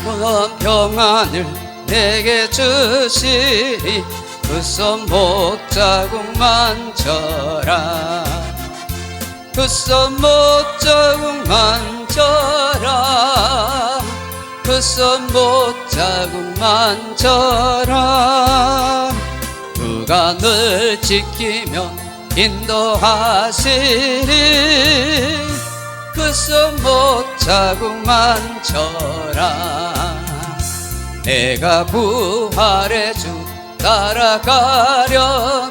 무한 평안을 내게 주시니 그 손 못자국 만져라. 그 손 못자국 만져라. 그 손 못자국 만져라. 그가 늘 지키며 인도하시리. 그 손 못자국 만져라. 내가 부활의 주 따라가려면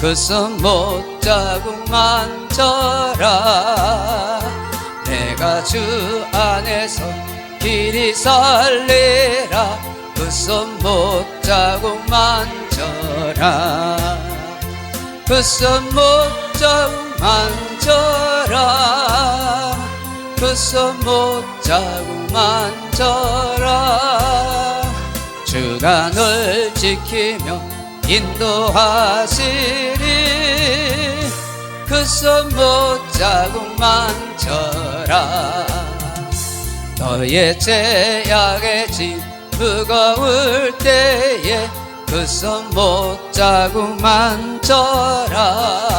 그 손 못자국 만져라. 내가 주 안에서 길이 살리라. 그 손 못자국 만져라. 그 손 못자국 만져라. 그 손 못자국 만져라. 주가 널 지키며 인도하시리. 그 손 못자국 만져라. 너의 죄악의 짐 무거울 때에 그 손 못자국 만져라.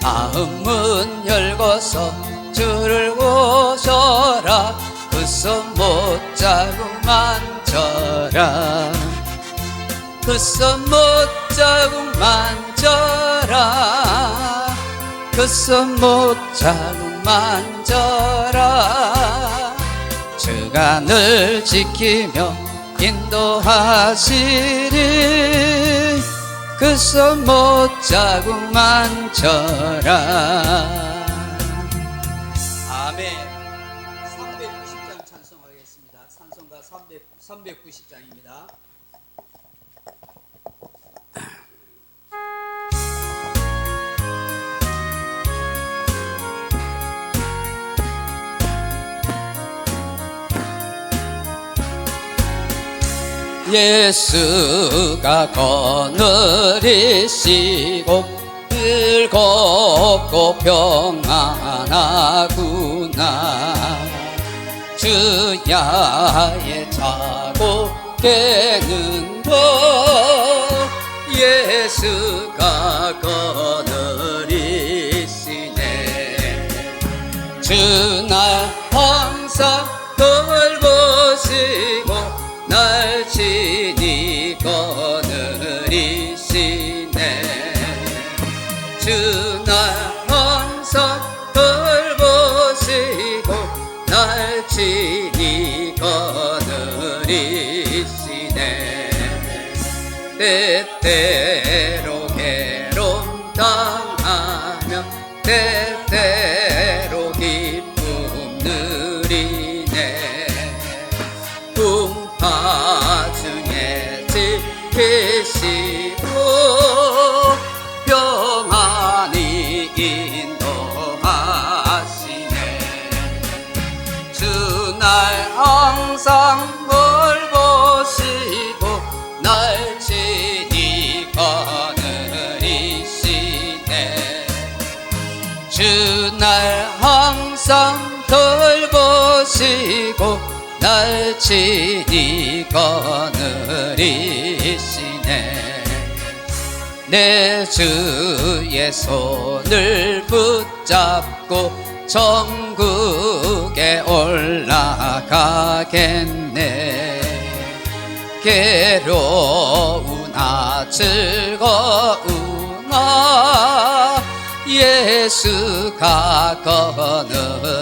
마음 문 열고서 주를 오셔라. 그 손 못자국 만져라. 그 손 못자국 만져라. 그 손 못자국 만져라. 주가 늘 지키며 인도하시리. 그 손 못자국 만져라. 아멘. 390장 찬송하겠습니다. 찬송가 390장입니다. 예수가 거느리시고 즐겁고 평안하구나. 주야의 자고 깨는 것 예수가 거느리시네. 주 날 항상 돌보시고 날 친히 거느리시네. 주 날 항상 돌보시고 날 친히 거느리시네. 때때로 괴로움 당하며 때때로 기쁨 누리네. 중에 지키시고 평안히 인도하시네. 주 날 항상 돌보시고 날 친히 거느리시네. 주 날 항상 돌보시고 날 친히 거느리시네. 내 주의 손을 붙잡고 천국에 올라가겠네. 괴로우나 즐거우나 예수가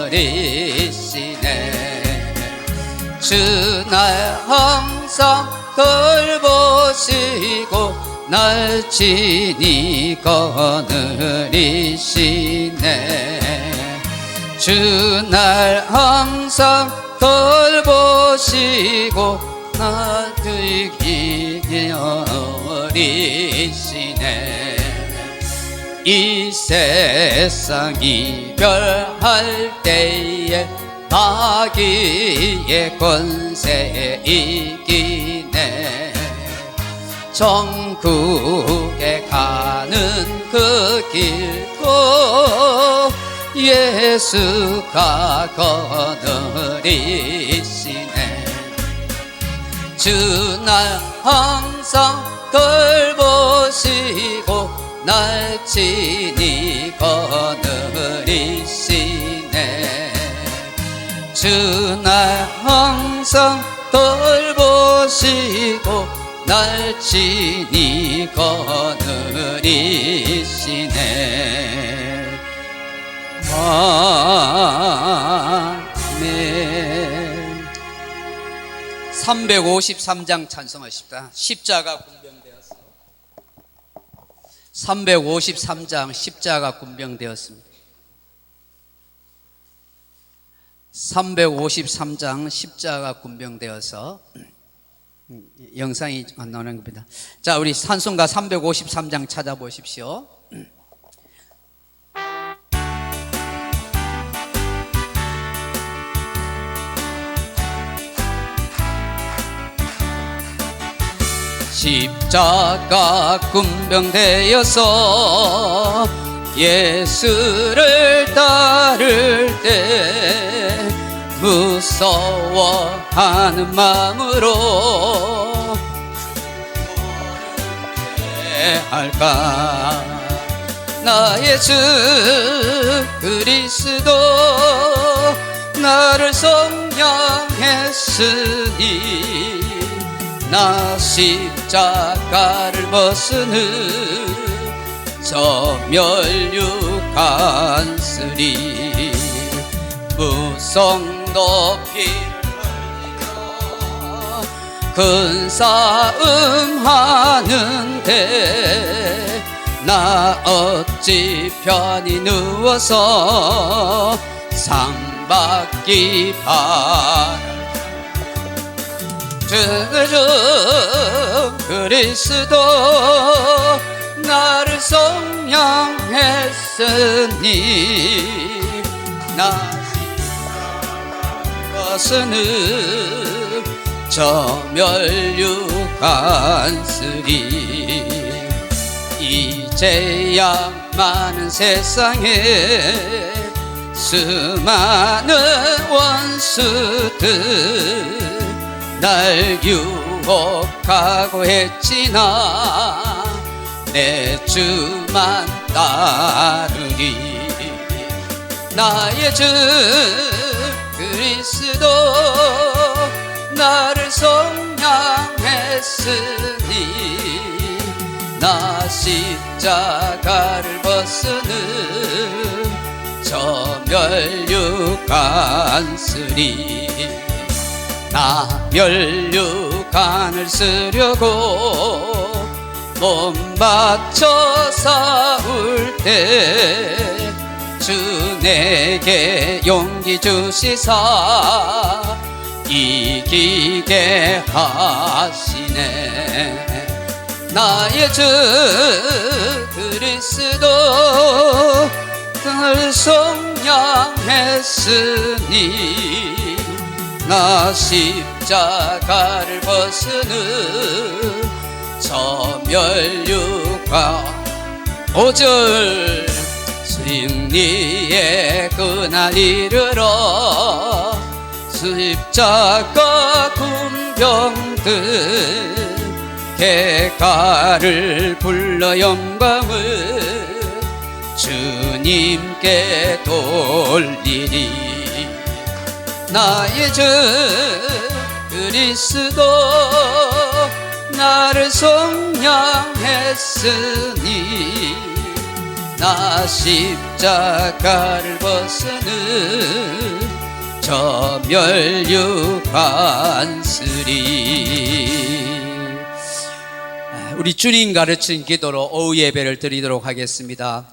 거느리시네. 주 날 항상 돌보시고 날 친히 거느리시네. 주 날 항상 돌보시고 날 기리시네. 이 세상 이별할 때에 마귀의 권세에 이기네. 천국에 가는 그 길도 예수가 거느리시네. 주 날 항상 돌보시고 날 친히 거느리시네. 주 날 항상 돌보시고 날 친히 거느리시네. 아멘. 353장 찬송하십니다. 십자가 군병되었어. 353장 십자가 군병되었습니다. 353장 십자가 군병되어서 영상이 안 나오는 겁니다. 자, 우리 찬송가 353장 찾아보십시오. 십자가 군병되어서 예수를 따를 때 무서워하는 마음으로 할까. 나의 주 그리스도 나를 성령했으니 나 십자가를 벗으는 저 멸류관 쓰리 무성 높이를 흘리며 큰 싸움 하는데 나 어찌 편히 누워서 상 받기 바랄. 주 그리스도 나를 성령했으니 나 벗으는 저 멸류관 쓰리 이제야 많은 세상에 수많은 원수들 날 유혹하고 했지나 내 주만 따르리. 나의 주 그리스도 나를 성령했으니 나 십자가를 벗으는 저 멸류관 쓰리. 나 멸류관을 쓰려고 몸 바쳐 싸울 때 주 내게 용기 주시사 이기게 하시네. 나의 주 그리스도 나를 성령했으니 나 십자가를 벗으는 저 멸류관 5절 승리의 그날 이르러 십자가 군병들 개가를 불러 영광을 주님께 돌리리. 나의 주 그리스도 나를 성령했으니 나 십자가를 벗으는 저 멸류관 쓰리. 우리 주님 가르친 기도로 오후 예배를 드리도록 하겠습니다.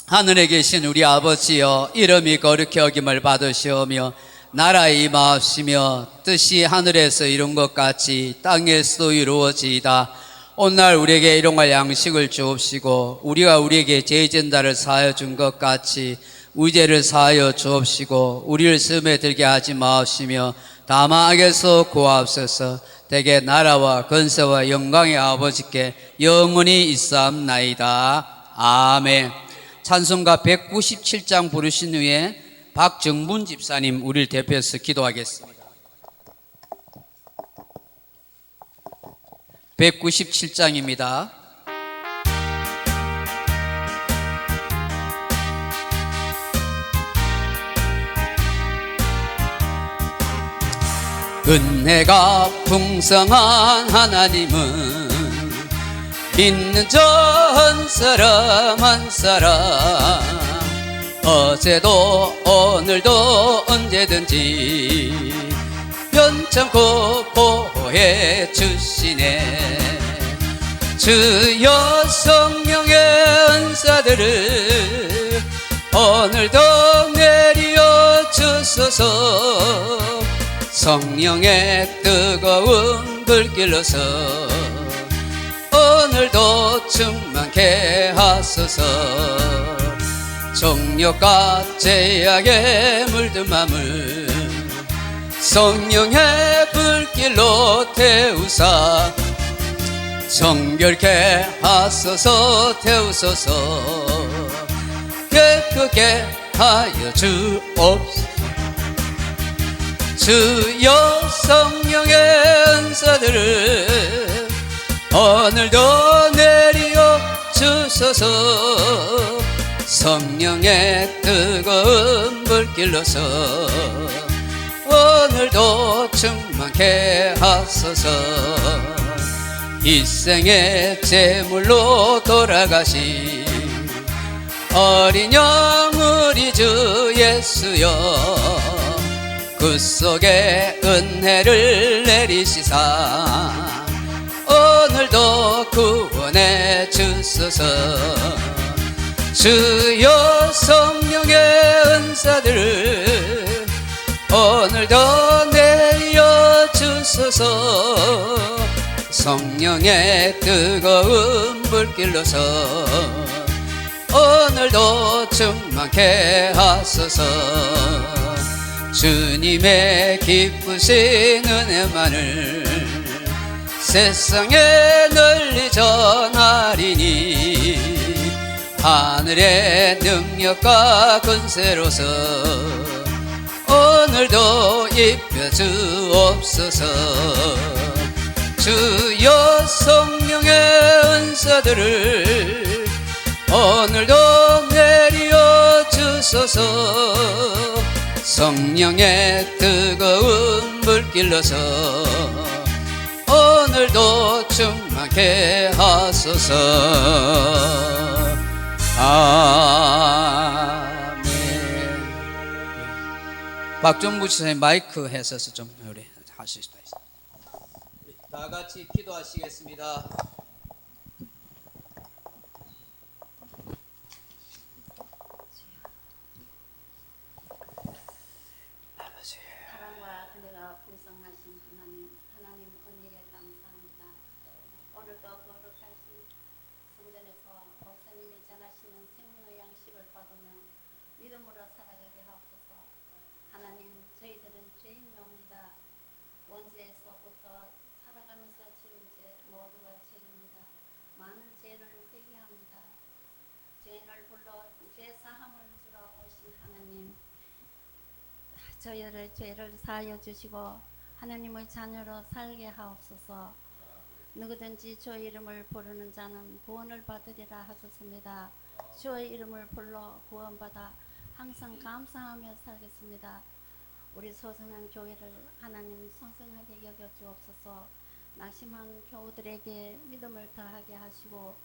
하늘에 계신 우리 아버지여, 이름이 거룩히 여김을 받으시오며 나라에 임하옵시며 뜻이 하늘에서 이룬 것 같이 땅에서도 이루어지이다. 오늘 우리에게 일용할 양식을 주옵시고 우리가 우리에게 죄진다를 사하여 준 것 같이 우리 죄를 사하여 주옵시고 우리를 시험에 들게 하지 마옵시며 다만 악에서 구하옵소서. 대개 나라와 권세와 영광의 아버지께 영원히 있사옵나이다. 아멘. 찬송가 197장 부르신 후에 박정문 집사님 우리를 대표해서 기도하겠습니다. 197장입니다. 은혜가 풍성한 하나님은 믿는 전 사람 한 사람 어제도 오늘도 언제든지 변찮고 보호해 주시네. 주여 성령의 은사들을 오늘도 내려 주소서. 성령의 뜨거운 불길로서 오늘도 충만케 하소서. 정욕과 죄악에 물든 맘을 성령의 불길로 태우사 정결케 하소서. 태우소서. 깨끗게 하여 주옵소서. 주여 성령의 은사들을 오늘도 내려 주소서. 성령의 뜨거운 불길로서 오늘도 충만케 하소서. 일생의 제물로 돌아가신 어린 양 우리 주 예수여 그 속에 은혜를 내리시사 오늘도 구원해 주소서. 주여 성령의 은사들을 오늘도 내려 주소서. 성령의 뜨거운 불길로서 오늘도 충만케 하소서. 주님의 기쁘신 은혜만을 세상에 널리 전하리니 하늘의 능력과 권세로서 오늘도 입혀 주옵소서. 주여 성령의 은사들을 오늘도 내려 주소서. 성령의 뜨거운 불길로서 오늘도 충만케 하소서. 아멘. 박종부 지사님 마이크 해서서 좀 우리 하실 수도 있습니다. 다 같이 기도하시겠습니다. 사랑과 은혜가 풍성하신 하나님 은혜에 감사합니다. 오늘도 거룩하신 성전에서 목사님이 전하시는 생명의 양식을 받으며 믿음으로 살아가게 하옵소서. 하나님, 저희들은 죄인입니다. 원죄에서부터 살아가면서 지은 죄 모두가 죄입니다. 많은 죄를 회개합니다. 죄인을 불러 죄 사함을 주러 오신 하나님, 저희를 죄를 사하여 주시고 하나님의 자녀로 살게 하옵소서. 누구든지 주의 이름을 부르는 자는 구원을 받으리라 하셨습니다. 주의 이름을 불러 구원받아 항상 감사하며 살겠습니다. 우리 소중한 교회를 하나님 성성하게 여겨 주옵소서. 낙심한 교우들에게 믿음을 더하게 하시고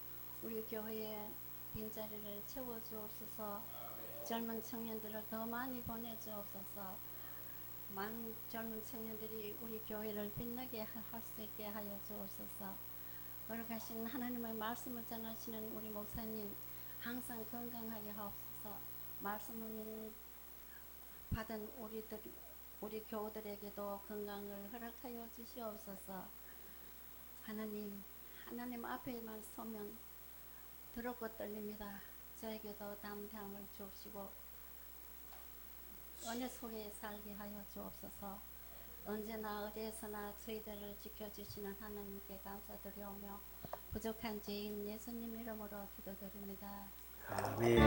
우리 교회에 빈자리를 채워 주옵소서. 젊은 청년들을 더 많이 보내주옵소서. 많은 젊은 청년들이 우리 교회를 빛나게 할 수 있게 하여 주옵소서. 거룩하신 하나님의 말씀을 전하시는 우리 목사님 항상 건강하게 하옵소서. 말씀을 믿는 받은 우리 교우들에게도 건강을 허락하여 주시옵소서. 하나님 앞에만 서면 두렵고 떨립니다. 저에게도 담대함을 주옵시고 은혜 속에 살게 하여 주옵소서. 언제나 어디에서나 저희들을 지켜주시는 하나님께 감사드리오며 부족한 죄인 예수님 이름으로 기도드립니다. 아멘.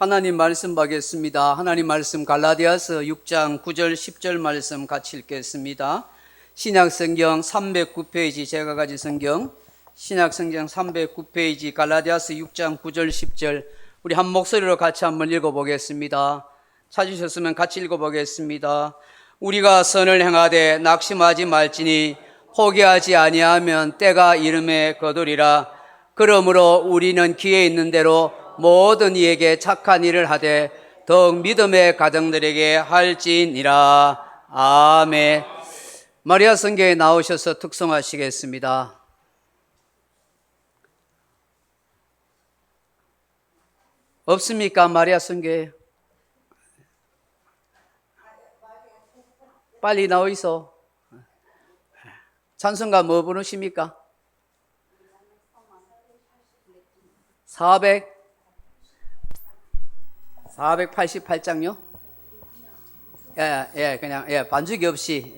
하나님 말씀 보겠습니다. 하나님 말씀 갈라디아서 6장 9절 10절 말씀 같이 읽겠습니다. 신약성경 309페이지 제가 가진 성경 신약성경 309페이지 갈라디아서 6장 9절 10절 우리 한 목소리로 같이 한번 읽어보겠습니다. 찾으셨으면 같이 읽어보겠습니다. 우리가 선을 행하되 낙심하지 말지니 포기하지 아니하면 때가 이름에 거두리라. 그러므로 우리는 기회 있는 대로 모든 이에게 착한 일을 하되 더욱 믿음의 가정들에게 할지니라. 아멘. 마리아 성경에 나오셔서 특송하시겠습니다. 없습니까? 마리아 성경에 빨리 나와 있어. 찬송가 뭐 부르십니까? 488장요? 그냥 반주기 없이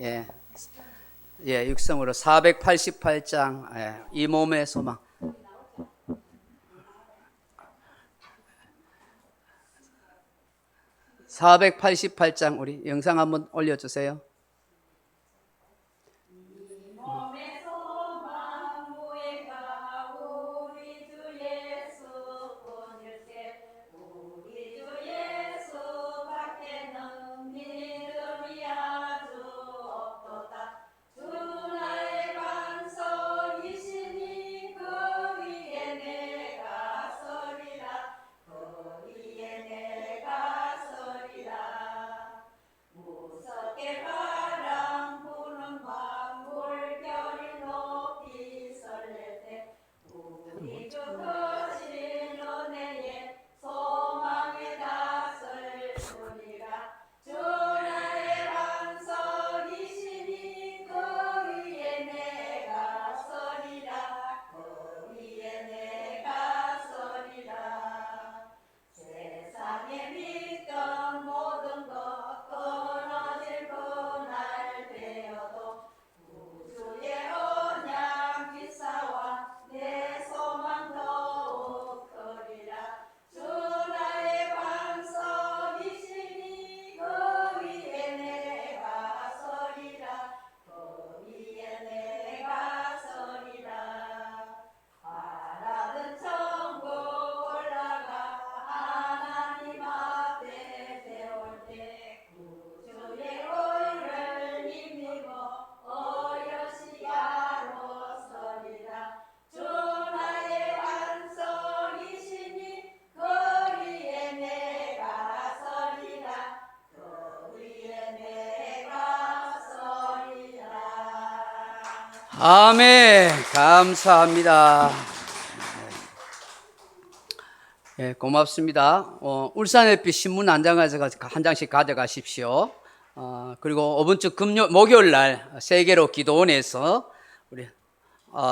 육성으로 488장 이 몸의 소망. 488장 우리 영상 한번 올려주세요. 아멘. 감사합니다. 고맙습니다. 울산햇빛 신문 한 장씩 가져가십시오. 그리고 이번 주 목요일 날 세계로 기도원에서 우리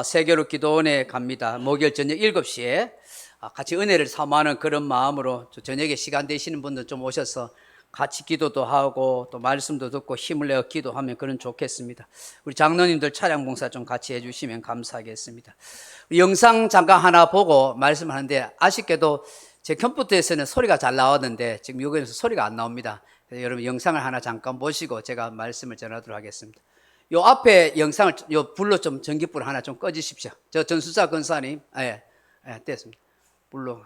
세계로 기도원에 갑니다. 목요일 저녁 7시에 같이 은혜를 사모하는 그런 마음으로 저녁에 시간 되시는 분들 좀 오셔서 같이 기도도 하고 또 말씀도 듣고 힘을 내어 기도하면 그런 좋겠습니다. 우리 장로님들 차량 봉사 좀 같이 해주시면 감사하겠습니다. 영상 잠깐 하나 보고 말씀하는데 아쉽게도 제 컴퓨터에서는 소리가 잘 나왔는데 지금 여기서 소리가 안 나옵니다. 여러분 영상을 하나 잠깐 보시고 제가 말씀을 전하도록 하겠습니다. 요 앞에 영상을 요 불로 좀 전기불 하나 좀 꺼주십시오. 저 전수자 권사님, 됐습니다. 불로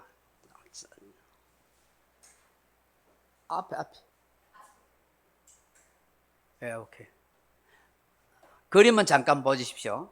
앞에. 오케이. 그림은 잠깐 보여주십시오.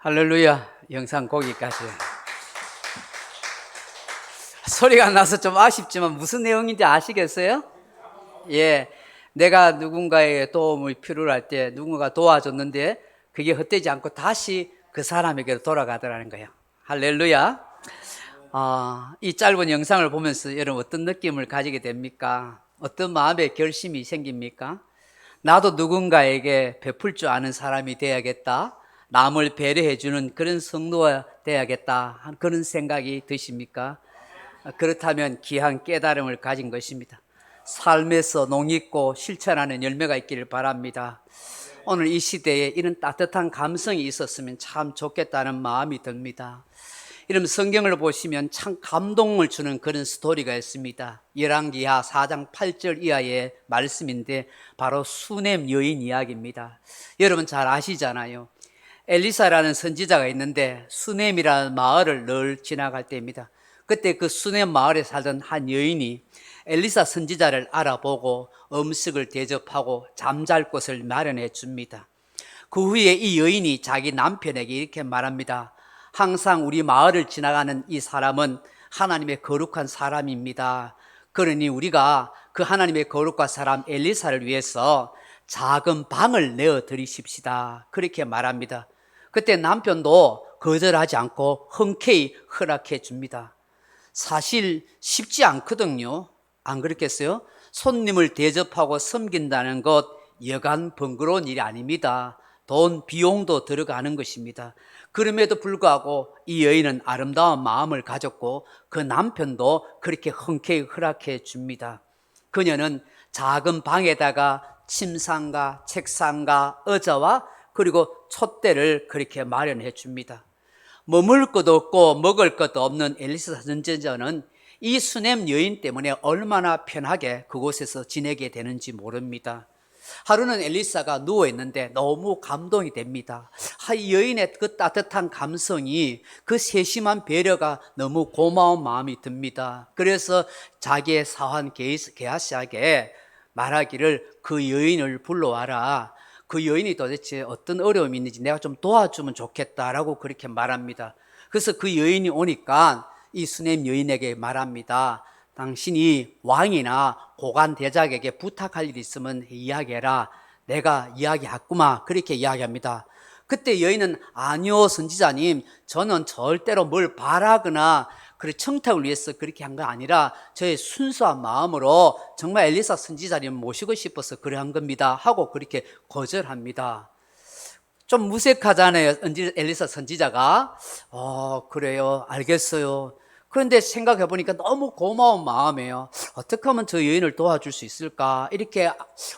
할렐루야. 영상 거기까지. 소리가 나서 좀 아쉽지만 무슨 내용인지 아시겠어요? 예. 내가 누군가의 도움을 필요로 할 때 누군가 도와줬는데 그게 헛되지 않고 다시 그 사람에게로 돌아가더라는 거예요. 할렐루야. 이 짧은 영상을 보면서 여러분 어떤 느낌을 가지게 됩니까? 어떤 마음의 결심이 생깁니까? 나도 누군가에게 베풀 줄 아는 사람이 되어야겠다. 남을 배려해주는 그런 성도가 되어야겠다. 그런 생각이 드십니까? 그렇다면 귀한 깨달음을 가진 것입니다. 삶에서 농익고 실천하는 열매가 있기를 바랍니다. 오늘 이 시대에 이런 따뜻한 감성이 있었으면 참 좋겠다는 마음이 듭니다. 이런 성경을 보시면 참 감동을 주는 그런 스토리가 있습니다. 열왕기하 4장 8절 이하의 말씀인데 바로 수넴 여인 이야기입니다. 여러분 잘 아시잖아요. 엘리사라는 선지자가 있는데 수넴이라는 마을을 늘 지나갈 때입니다. 그때 그 수넴 마을에 살던 한 여인이 엘리사 선지자를 알아보고 음식을 대접하고 잠잘 곳을 마련해 줍니다. 그 후에 이 여인이 자기 남편에게 이렇게 말합니다. 항상 우리 마을을 지나가는 이 사람은 하나님의 거룩한 사람입니다. 그러니 우리가 그 하나님의 거룩한 사람 엘리사를 위해서 작은 방을 내어 드리십시다. 그렇게 말합니다. 그때 남편도 거절하지 않고 흔쾌히 허락해 줍니다. 사실 쉽지 않거든요. 안 그렇겠어요? 손님을 대접하고 섬긴다는 것 여간 번거로운 일이 아닙니다. 돈, 비용도 들어가는 것입니다. 그럼에도 불구하고 이 여인은 아름다운 마음을 가졌고 그 남편도 그렇게 흔쾌히 허락해 줍니다. 그녀는 작은 방에다가 침상과 책상과 의자와 그리고 촛대를 그렇게 마련해 줍니다. 머물 것도 없고 먹을 것도 없는 엘리사 선지자는 이 수넴 여인 때문에 얼마나 편하게 그곳에서 지내게 되는지 모릅니다. 하루는 엘리사가 누워있는데 너무 감동이 됩니다. 이 여인의 그 따뜻한 감성이, 그 세심한 배려가 너무 고마운 마음이 듭니다. 그래서 자기의 사환 게하시에게 말하기를 그 여인을 불러와라. 그 여인이 도대체 어떤 어려움이 있는지 내가 좀 도와주면 좋겠다라고 그렇게 말합니다. 그래서 그 여인이 오니까 이 수넴 여인에게 말합니다. 당신이 왕이나 고관 대작에게 부탁할 일이 있으면 이야기해라. 내가 이야기하구마. 그렇게 이야기합니다. 그때 여인은 아니요 선지자님, 저는 절대로 뭘 바라거나 청탁을 위해서 그렇게 한 거 아니라 저의 순수한 마음으로 정말 엘리사 선지자님 모시고 싶어서 그래 한 겁니다 하고 그렇게 거절합니다. 좀 무색하잖아요. 엘리사 선지자가. 그래요, 알겠어요. 그런데 생각해 보니까 너무 고마운 마음이에요. 어떻게 하면 저 여인을 도와줄 수 있을까 이렇게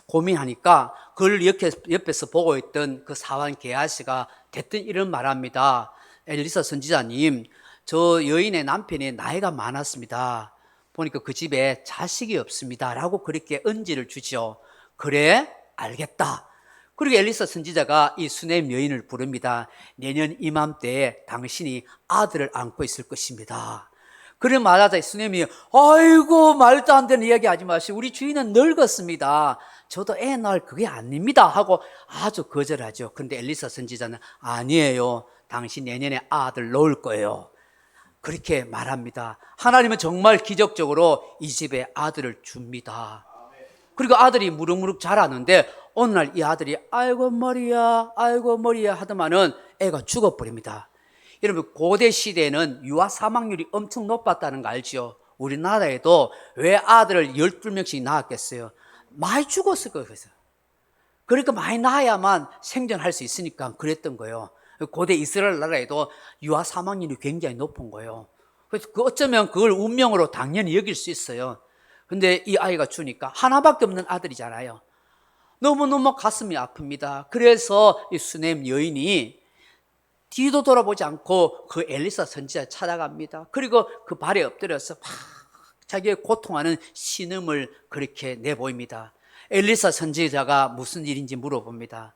고민하니까 그걸 옆에서 보고 있던 그 사환 게하시가 대뜸 이런 말합니다. 엘리사 선지자님, 저 여인의 남편이 나이가 많았습니다. 보니까 그 집에 자식이 없습니다 라고 그렇게 언지를 주죠. 그래? 알겠다. 그리고 엘리사 선지자가 이 수넴 여인을 부릅니다. 내년 이맘때에 당신이 아들을 안고 있을 것입니다. 그래 말하자 수넴이 아이고 말도 안 되는 이야기 하지 마시고 우리 주인은 늙었습니다. 저도 애 낳을 그게 아닙니다 하고 아주 거절하죠. 그런데 엘리사 선지자는 아니에요. 당신 내년에 아들 낳을 거예요. 그렇게 말합니다. 하나님은 정말 기적적으로 이 집에 아들을 줍니다. 그리고 아들이 무럭무럭 자라는데 어느 날 이 아들이 아이고 머리야 하더만은 애가 죽어버립니다. 여러분 고대 시대에는 유아 사망률이 엄청 높았다는 거 알죠? 우리나라에도 왜 아들을 12명씩 낳았겠어요? 많이 죽었을 거예요. 그러니까 많이 낳아야만 생존할 수 있으니까 그랬던 거예요. 고대 이스라엘 나라에도 유아 사망률이 굉장히 높은 거예요. 그래서 어쩌면 그걸 운명으로 당연히 여길 수 있어요. 근데 이 아이가 주니까 하나밖에 없는 아들이잖아요. 너무너무 가슴이 아픕니다. 그래서 이 수넴 여인이 뒤도 돌아보지 않고 그 엘리사 선지자를 찾아갑니다. 그리고 그 발에 엎드려서 막 자기의 고통하는 신음을 그렇게 내보입니다. 엘리사 선지자가 무슨 일인지 물어봅니다.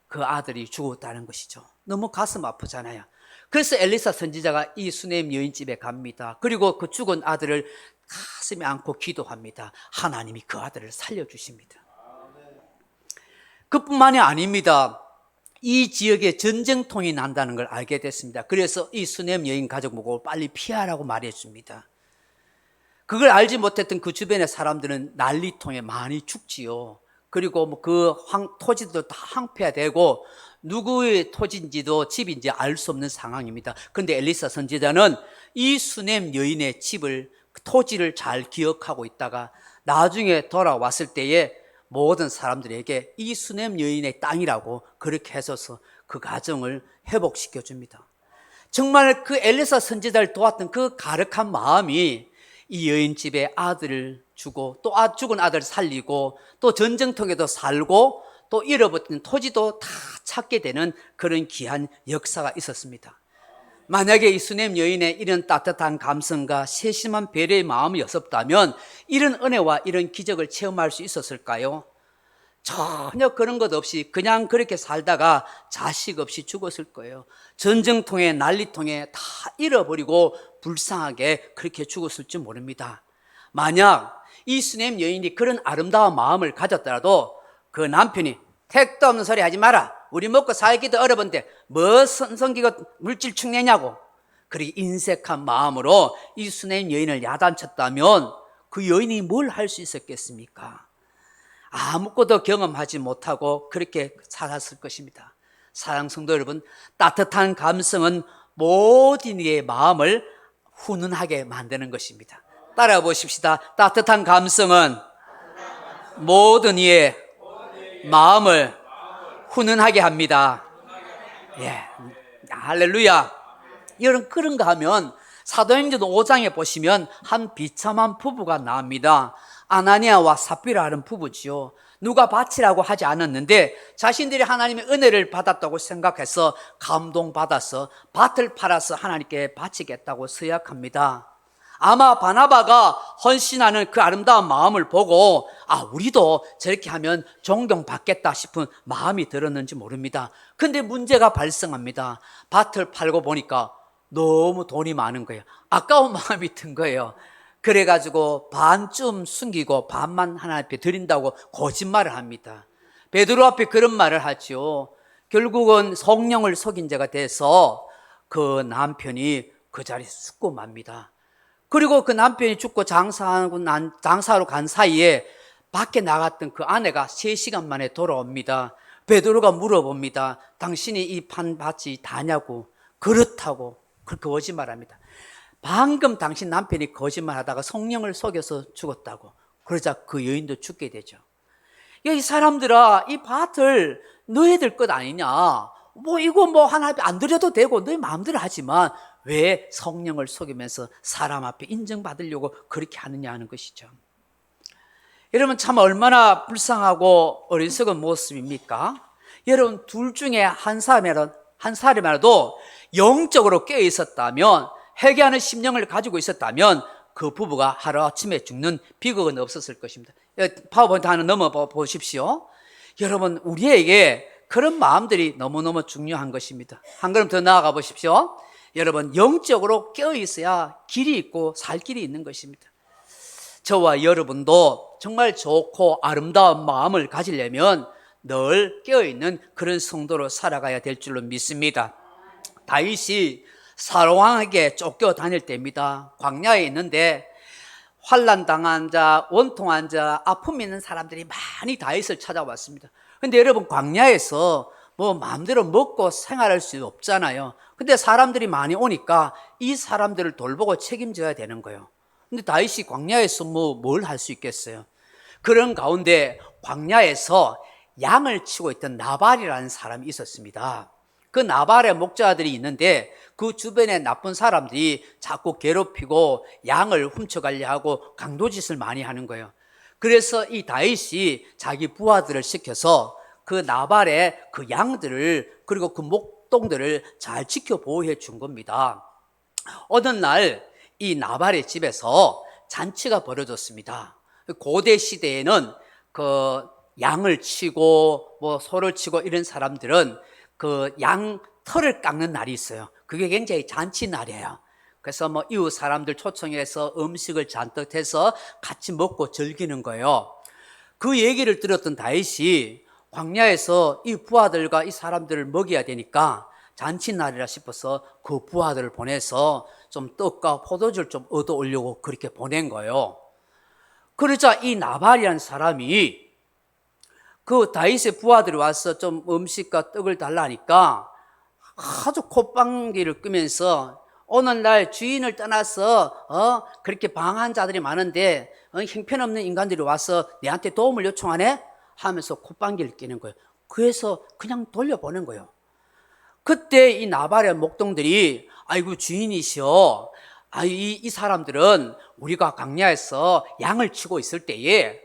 그 아들이 죽었다는 것이죠. 너무 가슴 아프잖아요. 그래서 엘리사 선지자가 이 수넴 여인 집에 갑니다. 그리고 그 죽은 아들을 가슴에 안고 기도합니다. 하나님이 그 아들을 살려주십니다. 그뿐만이 아닙니다. 이 지역에 전쟁통이 난다는 걸 알게 됐습니다. 그래서 이 수넴 여인 가족 보고 빨리 피하라고 말했습니다. 그걸 알지 못했던 그 주변의 사람들은 난리통에 많이 죽지요. 그리고 뭐 그 토지도 다 황폐화되고 누구의 토지인지도 집인지 알 수 없는 상황입니다. 그런데 엘리사 선지자는 이 수넴 여인의 집을, 토지를 잘 기억하고 있다가 나중에 돌아왔을 때에 모든 사람들에게 이 수넴 여인의 땅이라고 그렇게 해서서 그 가정을 회복시켜 줍니다. 정말 그 엘리사 선지자를 도왔던 그 가력한 마음이 이 여인 집에 아들을 주고 또 죽은 아들을 살리고 또 전쟁통에도 살고 또 잃어버린 토지도 다 찾게 되는 그런 귀한 역사가 있었습니다. 만약에 이 수넴 여인의 이런 따뜻한 감성과 세심한 배려의 마음이 없었다면 이런 은혜와 이런 기적을 체험할 수 있었을까요? 전혀 그런 것 없이 그냥 그렇게 살다가 자식 없이 죽었을 거예요. 전쟁통에 난리통에 다 잃어버리고 불쌍하게 그렇게 죽었을지 모릅니다. 만약 이 수넴 여인이 그런 아름다운 마음을 가졌더라도 그 남편이 택도 없는 소리 하지 마라, 우리 먹고 살기도 어려운데 뭐 성기고 물질 축내냐고 그렇게 인색한 마음으로 이 수넴 여인을 야단쳤다면 그 여인이 뭘 할 수 있었겠습니까? 아무것도 경험하지 못하고 그렇게 살았을 것입니다. 사랑하는 성도 여러분, 따뜻한 감성은 모든 이의 마음을 훈훈하게 만드는 것입니다. 따라해 보십시다. 따뜻한 감성은 모든 이의 마음을 훈훈하게 합니다. 예, 할렐루야. 여러분, 그런가 하면 사도행전 5장에 보시면 한 비참한 부부가 나옵니다. 아나니아와 삽비라라는 부부지요. 누가 바치라고 하지 않았는데 자신들이 하나님의 은혜를 받았다고 생각해서 감동받아서 밭을 팔아서 하나님께 바치겠다고 서약합니다. 아마 바나바가 헌신하는 그 아름다운 마음을 보고 우리도 저렇게 하면 존경받겠다 싶은 마음이 들었는지 모릅니다. 근데 문제가 발생합니다. 밭을 팔고 보니까 너무 돈이 많은 거예요. 아까운 마음이 든 거예요. 그래가지고 반쯤 숨기고 반만 하나님 앞에 드린다고 거짓말을 합니다. 베드로 앞에 그런 말을 하죠. 결국은 성령을 속인 자가 돼서 그 남편이 그 자리에서 죽고 맙니다. 그리고 그 남편이 죽고 장사하러 간 사이에 밖에 나갔던 그 아내가 3시간 만에 돌아옵니다. 베드로가 물어봅니다. 당신이 이 판 밭이 다냐고. 그렇다고 그렇게 거짓말합니다. 방금 당신 남편이 거짓말하다가 성령을 속여서 죽었다고. 그러자 그 여인도 죽게 되죠. 이 사람들아, 이 밭을 너희들 것 아니냐, 이거 하나 안 드려도 되고 너희 마음대로 하지만 왜 성령을 속이면서 사람 앞에 인정받으려고 그렇게 하느냐 하는 것이죠. 여러분, 참 얼마나 불쌍하고 어리석은 모습입니까? 여러분, 둘 중에 한 사람이라도 영적으로 깨어 있었다면, 회개하는 심령을 가지고 있었다면 그 부부가 하루아침에 죽는 비극은 없었을 것입니다. 파워포인트 하나 넘어보십시오. 여러분, 우리에게 그런 마음들이 너무너무 중요한 것입니다. 한 걸음 더 나아가 보십시오. 여러분, 영적으로 깨어 있어야 길이 있고 살 길이 있는 것입니다. 저와 여러분도 정말 좋고 아름다운 마음을 가지려면 늘 깨어있는 그런 성도로 살아가야 될 줄로 믿습니다. 다윗이 사로왕에게 쫓겨다닐 때입니다. 광야에 있는데 환난당한 자, 원통한 자, 아픔 있는 사람들이 많이 다윗을 찾아왔습니다. 근데 여러분, 광야에서 마음대로 먹고 생활할 수 없잖아요. 근데 사람들이 많이 오니까 이 사람들을 돌보고 책임져야 되는 거예요. 근데 다윗이 광야에서 뭘 할 수 있겠어요? 그런 가운데 광야에서 양을 치고 있던 나발이라는 사람이 있었습니다. 그 나발의 목자들이 있는데 그 주변에 나쁜 사람들이 자꾸 괴롭히고 양을 훔쳐가려 하고 강도짓을 많이 하는 거예요. 그래서 이 다윗이 자기 부하들을 시켜서 그 나발의 그 양들을 그리고 그 목동들을 잘 지켜 보호해 준 겁니다. 어느 날 이 나발의 집에서 잔치가 벌어졌습니다. 고대 시대에는 그 양을 치고 소를 치고 이런 사람들은 그 양 털을 깎는 날이 있어요. 그게 굉장히 잔치 날이에요. 그래서 이웃 사람들 초청해서 음식을 잔뜩 해서 같이 먹고 즐기는 거예요. 그 얘기를 들었던 다윗이 광야에서 이 부하들과 이 사람들을 먹여야 되니까 잔칫날이라 싶어서 그 부하들을 보내서 좀 떡과 포도주를 좀 얻어 오려고 그렇게 보낸 거예요. 그러자 이 나발이라는 사람이 그 다윗의 부하들이 와서 좀 음식과 떡을 달라니까 아주 콧방귀를 끄면서 오늘날 주인을 떠나서 그렇게 방한 자들이 많은데 형편없는 인간들이 와서 내한테 도움을 요청하네 하면서 콧방귀를 뀌는 거예요. 그래서 그냥 돌려보낸 거예요. 그때 이 나발의 목동들이 아이고 주인이시여, 이 사람들은 우리가 광야에서 양을 치고 있을 때에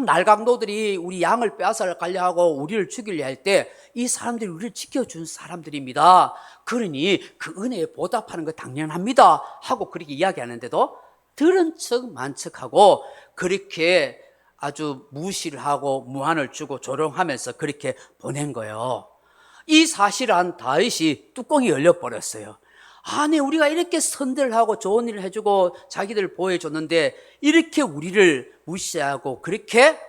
날강도들이 우리 양을 빼앗아 가려 하고 우리를 죽이려 할 때 이 사람들이 우리를 지켜준 사람들입니다. 그러니 그 은혜에 보답하는 거 당연합니다 하고 그렇게 이야기하는데도 들은 척 만척하고 그렇게 아주 무시를 하고 무한을 주고 조롱하면서 그렇게 보낸 거예요. 이 사실을 한 다윗이 뚜껑이 열려버렸어요. 아니 우리가 이렇게 선대를 하고 좋은 일을 해주고 자기들 보호해줬는데 이렇게 우리를 무시하고 그렇게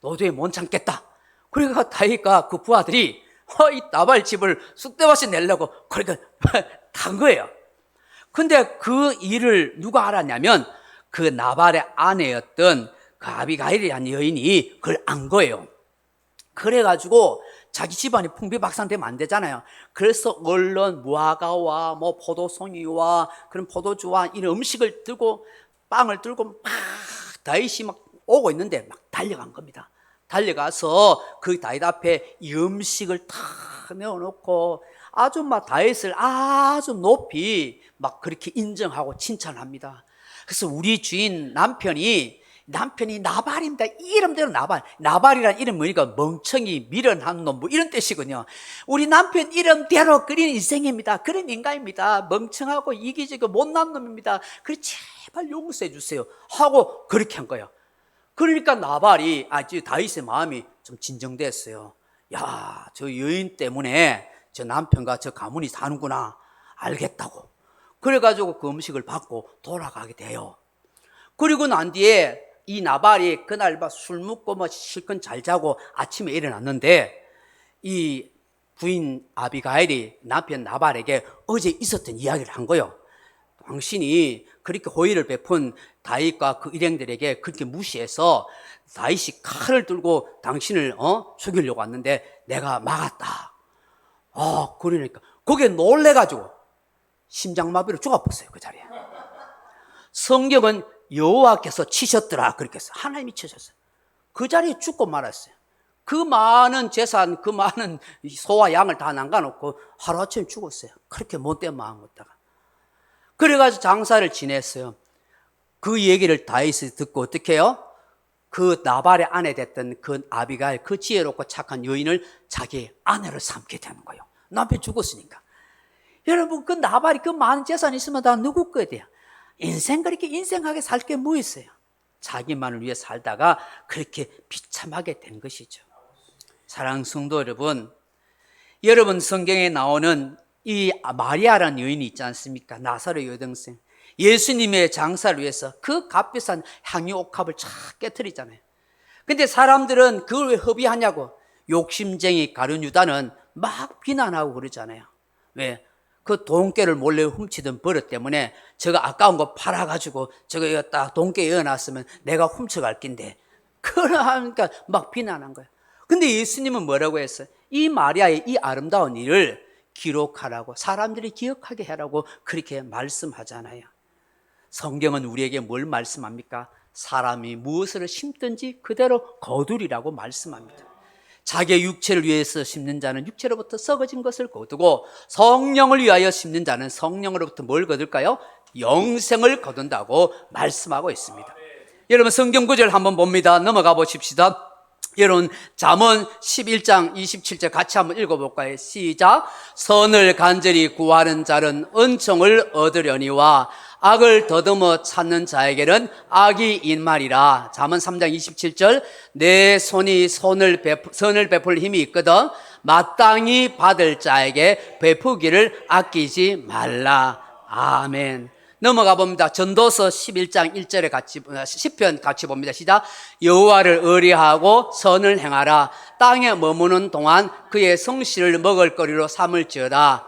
도저히 못 참겠다. 그러니까 다윗과 그 부하들이 이 나발 집을 쑥대밭에 내려고 그러니까 간 거예요. 근데 그 일을 누가 알았냐면 그 나발의 아내였던 그 아비가일이라는 여인이 그걸 안 거예요. 그래가지고 자기 집안이 풍비박산되면 안 되잖아요. 그래서 얼른 무화과와 뭐 포도송이와 그런 포도주와 이런 음식을 들고 빵을 들고 막 다윗이 막 오고 있는데 막 달려간 겁니다. 달려가서 그 다윗 앞에 이 음식을 다 내어놓고 아주 막 다윗을 아주 높이 막 그렇게 인정하고 칭찬합니다. 그래서 우리 주인 남편이 나발입니다. 이름대로 나발이란 이름 뭐니까 멍청이 미련한 놈 뭐 이런 뜻이군요. 우리 남편 이름대로 그린 인생입니다. 그런 인간입니다. 멍청하고 이기적이고 못난 놈입니다. 그래 제발 용서해 주세요 하고 그렇게 한 거예요. 그러니까 나발이 다윗의 마음이 좀 진정됐어요. 야, 저 여인 때문에 저 남편과 저 가문이 사는구나 알겠다고. 그래가지고 그 음식을 받고 돌아가게 돼요. 그리고 난 뒤에 이 나발이 그날 술 먹고 뭐 실컷 잘 자고 아침에 일어났는데 이 부인 아비가일이 남편 나발에게 어제 있었던 이야기를 한 거예요. 당신이 그렇게 호의를 베푼 다윗과 그 일행들에게 그렇게 무시해서 다윗이 칼을 들고 당신을 죽이려고 왔는데 내가 막았다. 그러니까 거기에 놀래가지고 심장마비로 죽어버렸어요. 그 자리에. 성경은 여호와께서 치셨더라 그렇게 했어요. 하나님이 치셨어요. 그 자리에 죽고 말았어요. 그 많은 재산, 그 많은 소와 양을 다 남겨놓고 하루아침에 죽었어요. 그렇게 못된 마음 먹다가. 그래가지고 장사를 지냈어요. 그 얘기를 다윗이 듣고 어떻게 해요? 그 나발의 아내 됐던 그 아비가일, 그 지혜롭고 착한 여인을 자기 아내를 삼게 되는 거예요. 남편 죽었으니까. 여러분, 그 나발이 그 많은 재산이 있으면 다 누구 거야 돼요? 인생 그렇게 인생하게 살 게 뭐 있어요? 자기만을 위해 살다가 그렇게 비참하게 된 것이죠. 사랑하는 성도 여러분, 여러분 성경에 나오는 이 마리아라는 여인이 있지 않습니까? 나사렛 여동생. 예수님의 장사를 위해서 그 값비싼 향유 옥합을 쫙 깨트리잖아요. 근데 사람들은 그걸 왜 허비하냐고. 욕심쟁이 가룟 유다는 막 비난하고 그러잖아요. 왜? 그 돈깨를 몰래 훔치던 버릇 때문에 저거 아까운 거 팔아가지고 저거 딱 돈깨 이어놨으면 내가 훔쳐갈 낀데 그러니까 막 비난한 거예요. 근데 예수님은 뭐라고 했어요? 이 마리아의 이 아름다운 일을 기록하라고, 사람들이 기억하게 하라고 그렇게 말씀하잖아요. 성경은 우리에게 뭘 말씀합니까? 사람이 무엇을 심든지 그대로 거두리라고 말씀합니다. 자기의 육체를 위해서 심는 자는 육체로부터 썩어진 것을 거두고 성령을 위하여 심는 자는 성령으로부터 뭘 거둘까요? 영생을 거둔다고 말씀하고 있습니다. 여러분 성경 구절 한번 봅니다. 넘어가 보십시다. 여러분 잠언 11장 27절 같이 한번 읽어볼까요? 시작. 선을 간절히 구하는 자는 은총을 얻으려니와 악을 더듬어 찾는 자에게는 악이 인말이라. 잠언 3장 27절. 내 손이 선을 베풀 힘이 있거든 마땅히 받을 자에게 베푸기를 아끼지 말라. 아멘. 넘어가 봅니다. 전도서 11장 1절에 같이 10편 같이 봅니다. 시작. 여호와를 의뢰하고 선을 행하라. 땅에 머무는 동안 그의 성실을 먹을거리로 삼을지어다.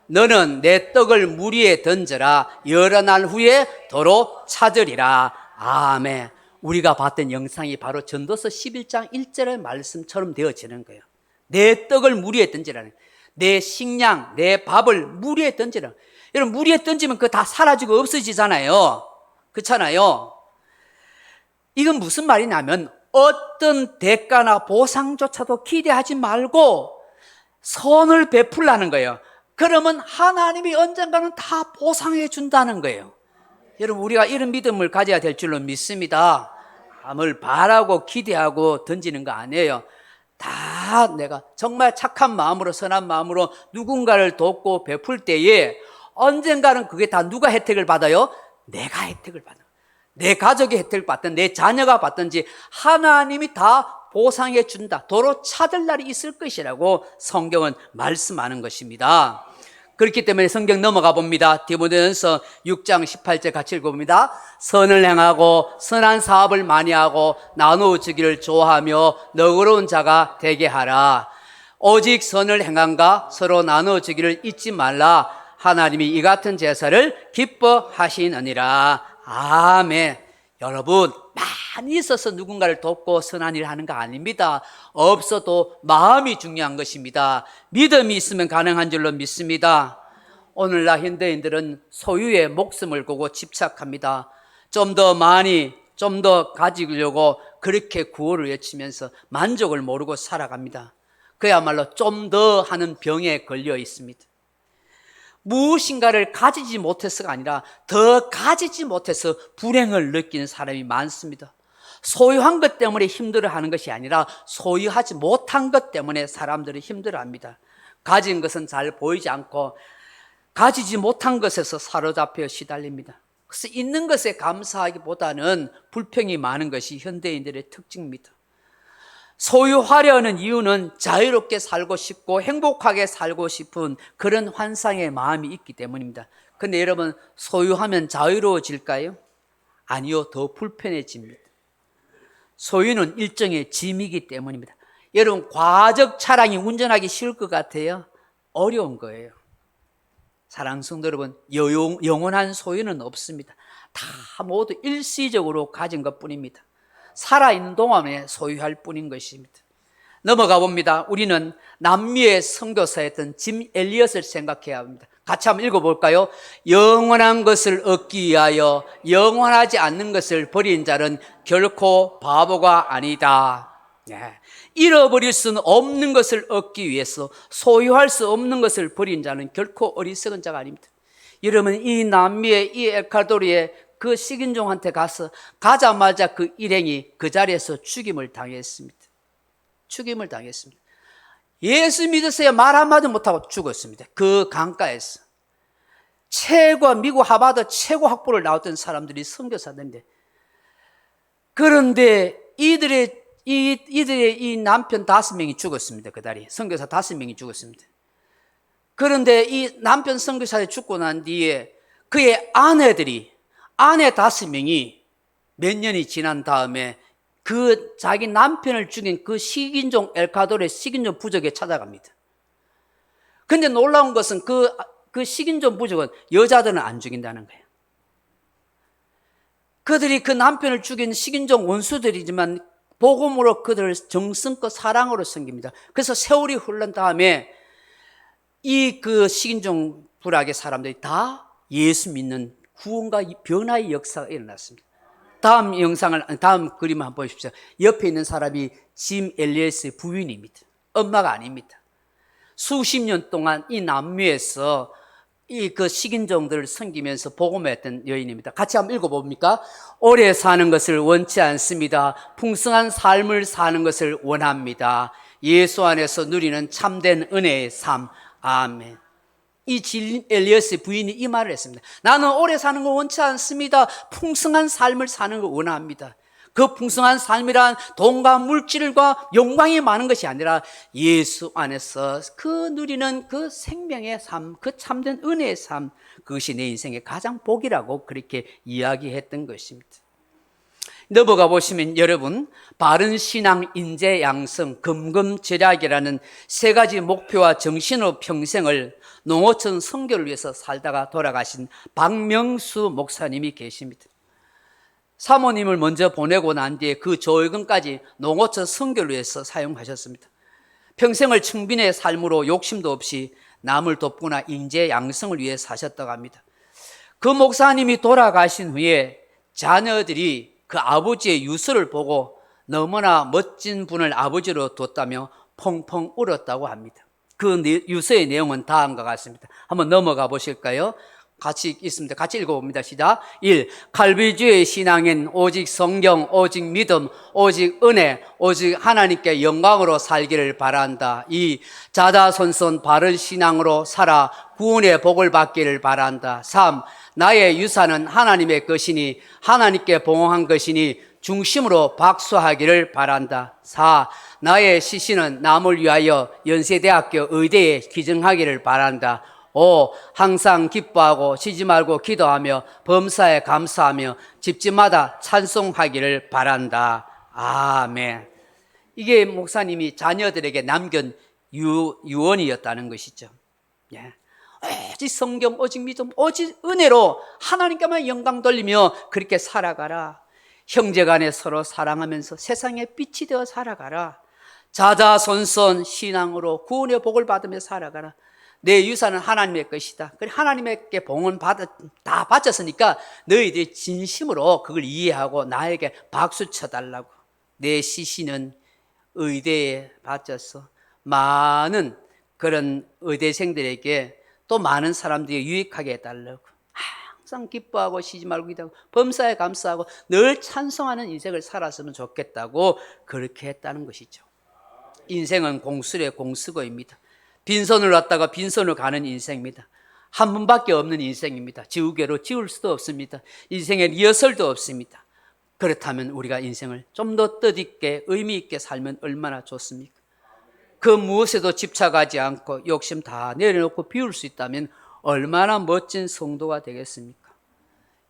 너는 내 떡을 물 위에 던져라. 여러 날 후에 도로 찾으리라. 아멘. 우리가 봤던 영상이 바로 전도서 11장 1절의 말씀처럼 되어지는 거예요. 내 떡을 물 위에 던지라는 거예요. 내 식량, 내 밥을 물 위에 던지라. 여러분, 물 위에 던지면 그거 다 사라지고 없어지잖아요. 그렇잖아요. 이건 무슨 말이냐면 어떤 대가나 보상조차도 기대하지 말고 선을 베풀라는 거예요. 그러면 하나님이 언젠가는 다 보상해 준다는 거예요. 여러분, 우리가 이런 믿음을 가져야 될 줄로 믿습니다. 뭘 바라고 기대하고 던지는 거 아니에요. 다 내가 정말 착한 마음으로, 선한 마음으로 누군가를 돕고 베풀 때에 언젠가는 그게 다 누가 혜택을 받아요? 내가 혜택을 받아요. 내 가족이 혜택을 받든 내 자녀가 받든지 하나님이 다 보상해 준다. 도로 찾을 날이 있을 것이라고 성경은 말씀하는 것입니다. 그렇기 때문에 성경 넘어가 봅니다. 디모데전서 6장 18절 같이 읽어봅니다. 선을 행하고 선한 사업을 많이 하고 나누어 주기를 좋아하며 너그러운 자가 되게 하라. 오직 선을 행함과 서로 나누어 주기를 잊지 말라. 하나님이 이 같은 제사를 기뻐하시느니라. 아멘. 여러분, 많이 있어서 누군가를 돕고 선한 일을 하는 거 아닙니다. 없어도 마음이 중요한 것입니다. 믿음이 있으면 가능한 줄로 믿습니다. 오늘날 현대인들은 소유의 목숨을 걸고 집착합니다. 좀 더 많이, 좀 더 가지려고 그렇게 구호를 외치면서 만족을 모르고 살아갑니다. 그야말로 좀 더 하는 병에 걸려 있습니다. 무엇인가를 가지지 못해서가 아니라 더 가지지 못해서 불행을 느끼는 사람이 많습니다. 소유한 것 때문에 힘들어하는 것이 아니라 소유하지 못한 것 때문에 사람들이 힘들어합니다. 가진 것은 잘 보이지 않고 가지지 못한 것에서 사로잡혀 시달립니다. 그래서 있는 것에 감사하기보다는 불평이 많은 것이 현대인들의 특징입니다. 소유하려는 이유는 자유롭게 살고 싶고 행복하게 살고 싶은 그런 환상의 마음이 있기 때문입니다. 그런데 여러분, 소유하면 자유로워질까요? 아니요, 더 불편해집니다. 소유는 일종의 짐이기 때문입니다. 여러분, 과적 차량이 운전하기 쉬울 것 같아요? 어려운 거예요. 사랑하는 성도 여러분, 영원한 소유는 없습니다. 다 모두 일시적으로 가진 것뿐입니다. 살아있는 동안에 소유할 뿐인 것입니다. 넘어가 봅니다. 우리는 남미의 선교사였던 짐 엘리엇을 생각해야 합니다. 같이 한번 읽어볼까요? 영원한 것을 얻기 위하여 영원하지 않는 것을 버린 자는 결코 바보가 아니다. 잃어버릴 수는 없는 것을 얻기 위해서 소유할 수 없는 것을 버린 자는 결코 어리석은 자가 아닙니다. 여러분, 이 남미의 이 에콰도르의 그 식인종한테 가자마자 그 일행이 그 자리에서 죽임을 당했습니다. 죽임을 당했습니다. 예수 믿으세요 말 한마디 못하고 죽었습니다. 그 강가에서. 미국 하버드 최고 학부를 나왔던 사람들이 선교사들인데, 그런데 이들의 이 남편 5명이 죽었습니다. 그 다리 선교사 5명이 죽었습니다. 그런데 이 남편 선교사가 죽고 난 뒤에 그의 아내 5명이 몇 년이 지난 다음에 그 자기 남편을 죽인 그 식인종 엘카도르의 식인종 부족에 찾아갑니다. 근데 놀라운 것은 그 식인종 부족은 여자들은 안 죽인다는 거예요. 그들이 그 남편을 죽인 식인종 원수들이지만 복음으로 그들을 정성껏 사랑으로 섬깁니다. 그래서 세월이 흐른 다음에 그 식인종 불악의 사람들이 다 예수 믿는 구원과 변화의 역사가 일어났습니다. 다음 그림 한번 보십시오. 옆에 있는 사람이 짐 엘리엇의 부인입니다. 엄마가 아닙니다. 수십 년 동안 이 남미에서 그 식인종들을 섬기면서 복음했던 여인입니다. 같이 한번 읽어봅니까? 오래 사는 것을 원치 않습니다. 풍성한 삶을 사는 것을 원합니다. 예수 안에서 누리는 참된 은혜의 삶. 아멘. 이 짐 엘리엇의 부인이 이 말을 했습니다. 나는 오래 사는 걸 원치 않습니다. 풍성한 삶을 사는 걸 원합니다. 그 풍성한 삶이란 돈과 물질과 영광이 많은 것이 아니라 예수 안에서 그 누리는 그 생명의 삶, 그 참된 은혜의 삶, 그것이 내 인생의 가장 복이라고 그렇게 이야기했던 것입니다. 넘어가 보시면 여러분, 바른 신앙, 인재 양성, 금금절약이라는 세 가지 목표와 정신으로 평생을 농어촌 선교를 위해서 살다가 돌아가신 박명수 목사님이 계십니다. 사모님을 먼저 보내고 난 뒤에 그 조여금까지 농어촌 선교를 위해서 사용하셨습니다. 평생을 청빈의 삶으로 욕심도 없이 남을 돕거나 인재 양성을 위해 사셨다고 합니다. 그 목사님이 돌아가신 후에 자녀들이 그 아버지의 유서를 보고 너무나 멋진 분을 아버지로 뒀다며 펑펑 울었다고 합니다. 그 유서의 내용은 다음과 같습니다. 한번 넘어가 보실까요? 같이 있습니다. 같이 읽어봅니다. 시작. 1. 갈비주의 신앙인 오직 성경, 오직 믿음, 오직 은혜, 오직 하나님께 영광으로 살기를 바란다. 2. 자자손손 바른 신앙으로 살아 구원의 복을 받기를 바란다. 3. 나의 유산은 하나님의 것이니 하나님께 봉헌한 것이니 중심으로 박수하기를 바란다. 4. 나의 시신은 남을 위하여 연세대학교 의대에 기증하기를 바란다. 5. 항상 기뻐하고 쉬지 말고 기도하며 범사에 감사하며 집집마다 찬송하기를 바란다. 아멘. 이게 목사님이 자녀들에게 남긴 유언이었다는 것이죠. 예. 오직 성경, 오직 믿음, 오직 은혜로 하나님께만 영광 돌리며 그렇게 살아가라. 형제간에 서로 사랑하면서 세상에 빛이 되어 살아가라. 자자손손 신앙으로 구원의 복을 받으며 살아가라. 내 유산은 하나님의 것이다. 그래 하나님께 봉헌 다 바쳤으니까 너희들이 진심으로 그걸 이해하고 나에게 박수 쳐달라고. 내 시신은 의대에 바쳐서 많은 그런 의대생들에게 또 많은 사람들이 유익하게 해달라고. 항상 기뻐하고 쉬지 말고 기도하고 범사에 감사하고 늘 찬송하는 인생을 살았으면 좋겠다고 그렇게 했다는 것이죠. 인생은 공수의 공수거입니다. 빈손을 왔다가 빈손을 가는 인생입니다. 한 번밖에 없는 인생입니다. 지우개로 지울 수도 없습니다. 인생에 리허설도 없습니다. 그렇다면 우리가 인생을 좀 더 뜻있게 의미 있게 살면 얼마나 좋습니까? 그 무엇에도 집착하지 않고 욕심 다 내려놓고 비울 수 있다면 얼마나 멋진 성도가 되겠습니까?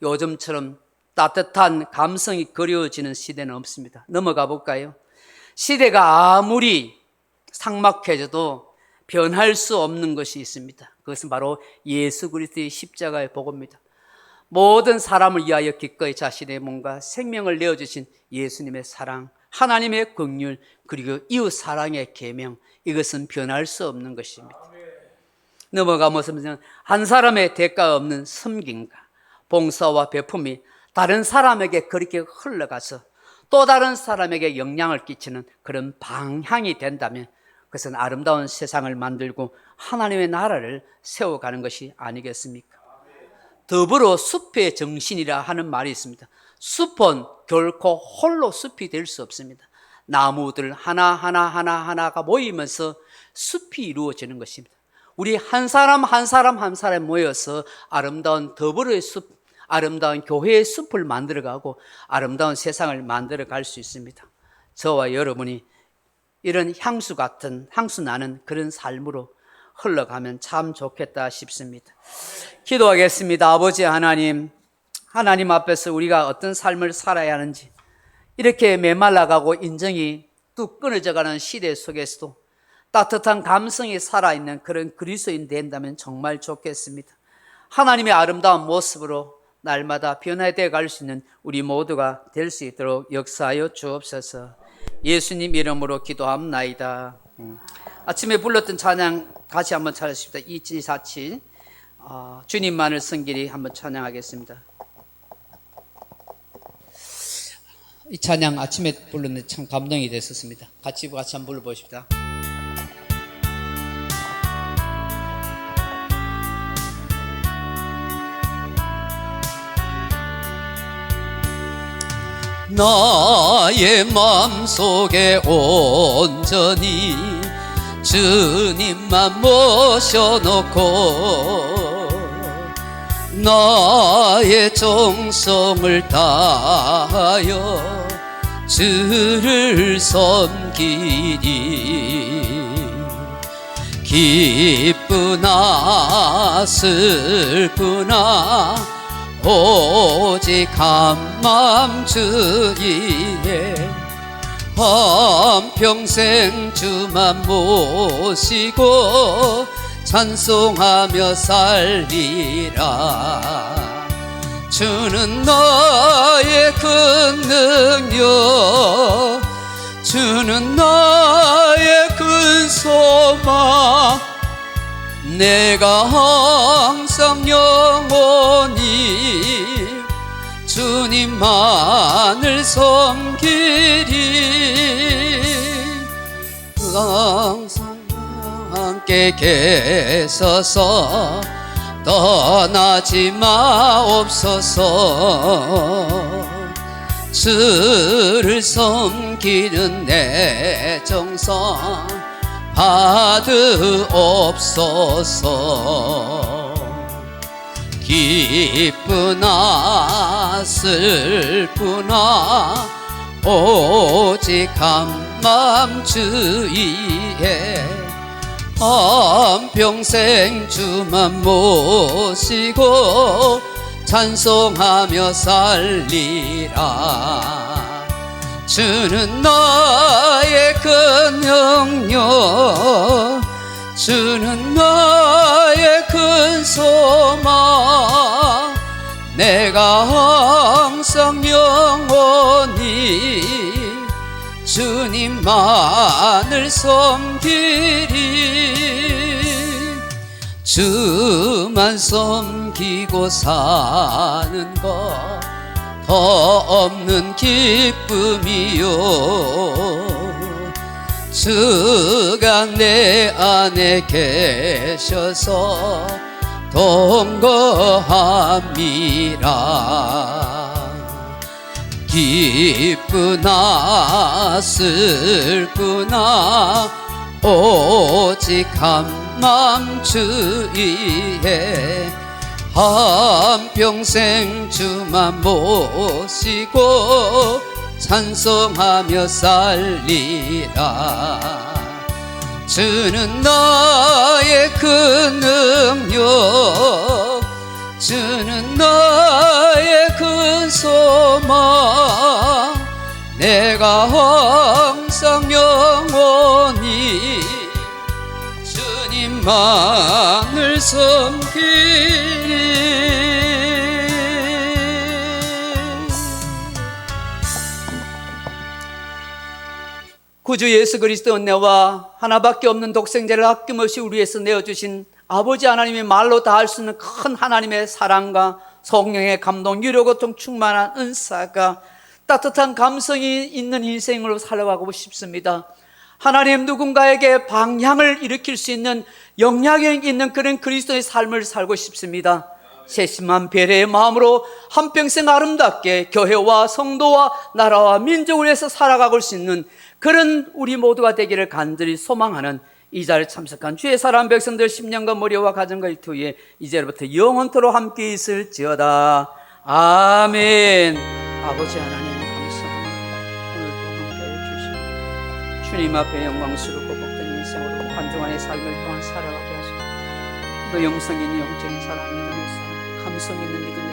요즘처럼 따뜻한 감성이 그리워지는 시대는 없습니다. 넘어가 볼까요? 시대가 아무리 삭막해져도 변할 수 없는 것이 있습니다. 그것은 바로 예수 그리스도의 십자가의 복음입니다. 모든 사람을 위하여 기꺼이 자신의 몸과 생명을 내어주신 예수님의 사랑, 하나님의 긍휼, 그리고 이웃 사랑의 계명, 이것은 변할 수 없는 것입니다. 넘어가면서 한 사람의 대가 없는 섬김과 봉사와 베품이 다른 사람에게 그렇게 흘러가서 또 다른 사람에게 영향을 끼치는 그런 방향이 된다면 그것은 아름다운 세상을 만들고 하나님의 나라를 세워가는 것이 아니겠습니까? 더불어 숲의 정신이라 하는 말이 있습니다. 숲은 결코 홀로 숲이 될 수 없습니다. 나무들 하나가 모이면서 숲이 이루어지는 것입니다. 우리 한 사람 한 사람 모여서 아름다운 더불어의 숲, 아름다운 교회의 숲을 만들어가고 아름다운 세상을 만들어갈 수 있습니다. 저와 여러분이 이런 향수 나는 그런 삶으로 흘러가면 참 좋겠다 싶습니다. 기도하겠습니다. 아버지 하나님 앞에서 우리가 어떤 삶을 살아야 하는지 이렇게 메말라가고 인정이 뚝 끊어져가는 시대 속에서도 따뜻한 감성이 살아있는 그런 그리스도인 된다면 정말 좋겠습니다. 하나님의 아름다운 모습으로 날마다 변화되어 갈 수 있는 우리 모두가 될 수 있도록 역사하여 주옵소서. 예수님 이름으로 기도합나이다. 아침에 불렀던 찬양 다시 한번 찾으십시다. 2747 주님만을 섬기리 한번 찬양하겠습니다. 이 찬양 아침에 불렀는데 참 감동이 됐었습니다. 같이 한번 불러보십시다. 나의 마음속에 온전히 주님만 모셔놓고 나의 정성을 다하여 주를 섬기니 기쁘나 슬프나 오직 한마음 주위에 한평생 주만 모시고 찬송하며 살리라. 주는 나의 큰 능력, 주는 나의 큰 소망, 내가 항상 영원히 주님만을 섬기리. 항상 함께 계셔서 떠나지 마옵소서. 주를 섬기는 내 정성 받으옵소서. 기쁘나 슬프나 오직 한마음 주위에 한평생 주만 모시고 찬송하며 살리라. 주는 나의 큰 영역, 주는 나의 큰 소망, 내가 항상 영원히 주님만을 섬기리. 주만 섬기고 사는 것 더 없는 기쁨이요. 주가 내 안에 계셔서 동거함이라. 기쁘나 슬프나 오직 한마음 주위에 한평생 주만 모시고 찬송하며 살리라. 주는 나의 큰 능력, 주는 나의 큰 소망, 내가 항상 영원히 주님만을 섬기리. 구주 예수 그리스도 은혜와 하나밖에 없는 독생자를 아낌없이 우리 위해서 내어주신 아버지 하나님의 말로 다 할 수 있는 큰 하나님의 사랑과 성령의 감동, 위로 고통 충만한 은사가 따뜻한 감성이 있는 인생으로 살아가고 싶습니다. 하나님, 누군가에게 방향을 일으킬 수 있는 영향력 있는 그런 그리스도의 삶을 살고 싶습니다. 세심한 배려의 마음으로 한평생 아름답게 교회와 성도와 나라와 민족을 위해서 살아가고 수 있는 그런 우리 모두가 되기를 간절히 소망하는 이 자리에 참석한 주의 사랑하는 백성들 10년간 머리와 가정과 일터에 이제부터 영원토록 함께 있을지어다. 아멘. 아버지 하나님 감사합니다. 오늘도 함께해 주시고 주님 앞에 영광스럽고 복된 인생으로 한중한의 삶을 또한 살아가게 하소서. 또 영성 있는 영적인 사랑, 믿음의 사랑, 감성 있는 믿음의